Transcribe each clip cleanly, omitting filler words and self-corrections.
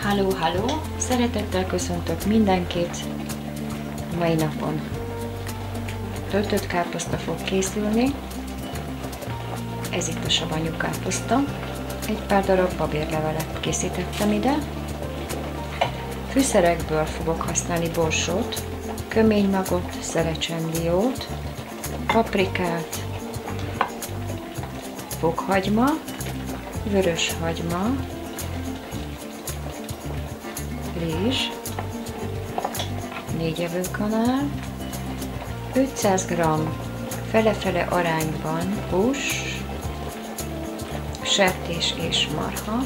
Halló, halló! Szeretettel köszöntök mindenkit mai napon. Töltött káposzta fog készülni. Ez itt a savanyú káposzta. Egy pár darab babérlevelet készítettem ide. Fűszerekből fogok használni borsót, köménymagot, szerecsendiót, paprikát, fokhagyma, vöröshagyma, rizs, 4 evőkanál, 500 g fele-fele arányban hús, sertés és marha,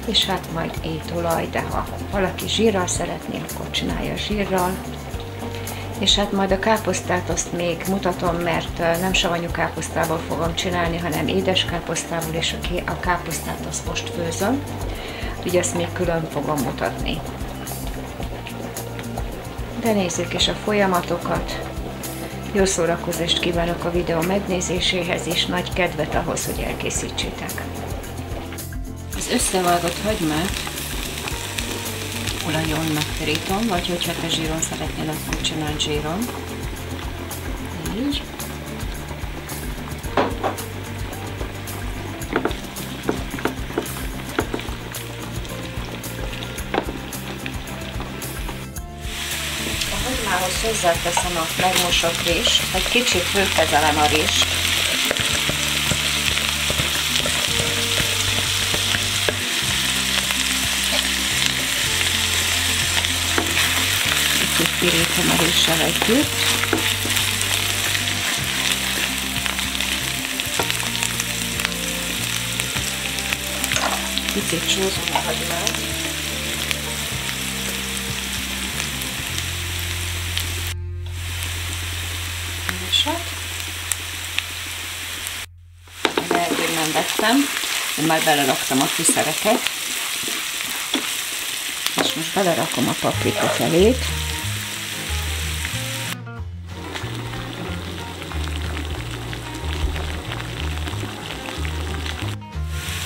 és hát majd étolaj, de ha valaki zsírral szeretné, akkor csinálja zsírral. És hát majd a káposztát azt még mutatom, mert nem savanyú káposztából fogom csinálni, hanem édes káposztából, és a káposztát azt most főzöm. Úgyhogy ezt még külön fogom mutatni. De nézzük is a folyamatokat. Jó szórakozást kívánok a videó megnézéséhez, és nagy kedvet ahhoz, hogy elkészítsétek. Az összevágott hagymát olajon megterítom, vagy hogyha te zsíron szeretnél, akkor csináld zsíron. Így. A hagymához hozzáteszem a megmosott rizst, egy kicsit fölkezelem a rizst. Pirítom a rizssel együtt. Picit csúszom a hagymát. Lehet, hogy nem vettem, de már beleraktam a fűszereket. És most belerakom a paprika felét.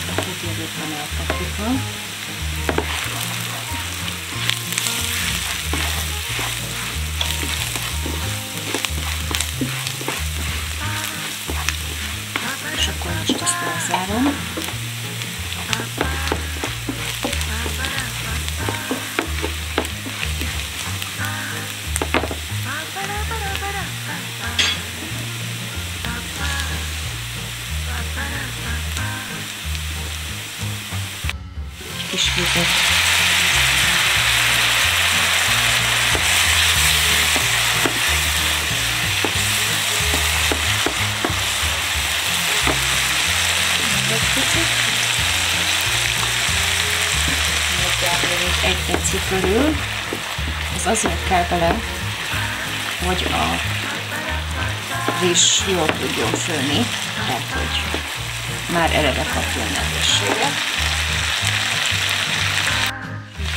A paprika. És akkor most ezt elzárom. Kis vizet. Egy deci körül. Ez azért kell bele, hogy a rizs jól tudjon főni, tehát hogy már eleve kapjon nedvességet.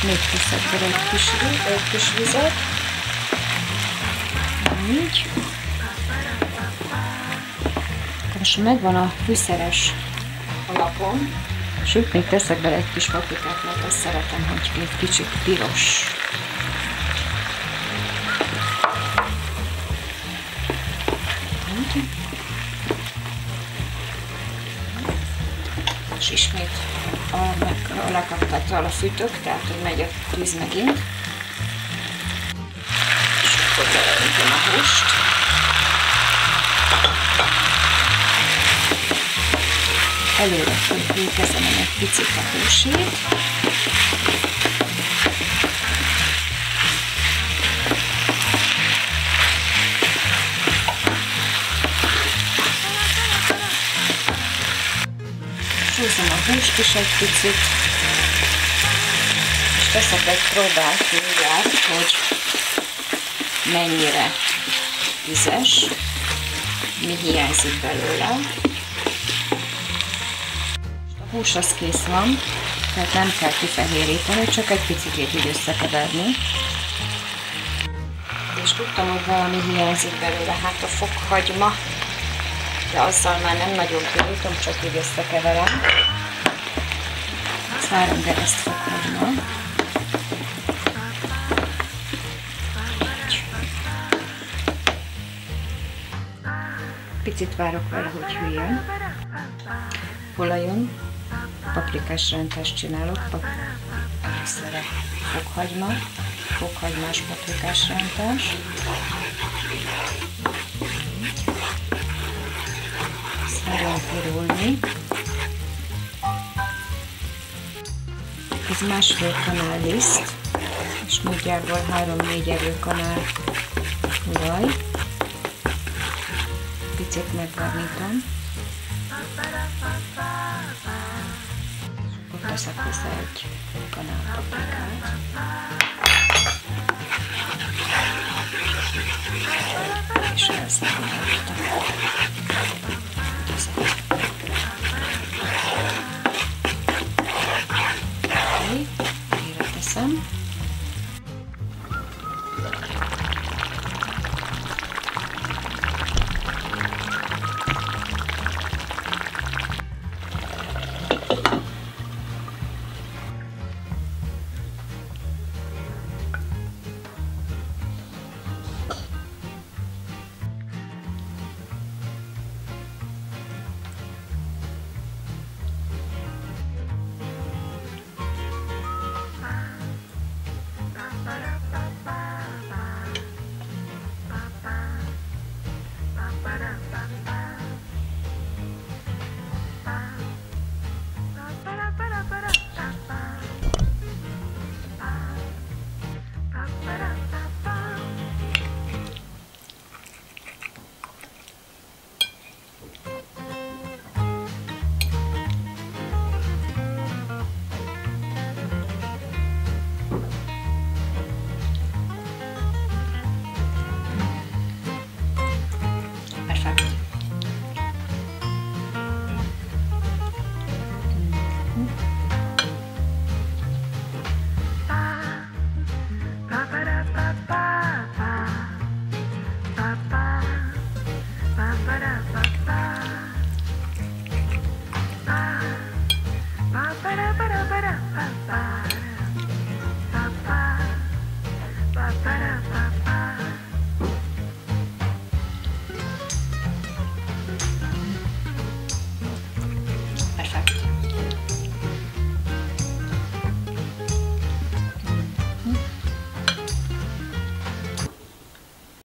Még teszek bele egy kis vizet. Így. Most megvan a fűszeres alapom, sőt, még teszek bele egy kis paprikát, mert azt szeretem, hogy egy kicsit piros. És ismét a lekaptattal fűtök, tehát hogy megy a tűz megint. És akkor beleöntöm a húst. Előre fölkezelem egy picit a húsét. Húzom a húst is egy picit, és teszek egy próbát mindjárt, hogy mennyire vizes, mi hiányzik belőle. A hús az kész van, tehát nem kell kifehéríteni, csak egy picit így összekeverni. És tudtam, hogy valami hiányzik belőle, hát a fokhagyma. de azzal már nem nagyon pirítom, csak így összekeverem. 3 gereszt fokhagyma. Picit várok vele, hogy hűljön. Olajon, paprikás rántást csinálok, először a fokhagyma, fokhagymás paprikás rántás. Nagyon pirulni. Ez 1,5 kanál liszt, és nagyjából 3-4 evőkanál olaj. Picit megvarnítom. Ott teszek hozzá 1 kanál paprikát. És elszámoltam.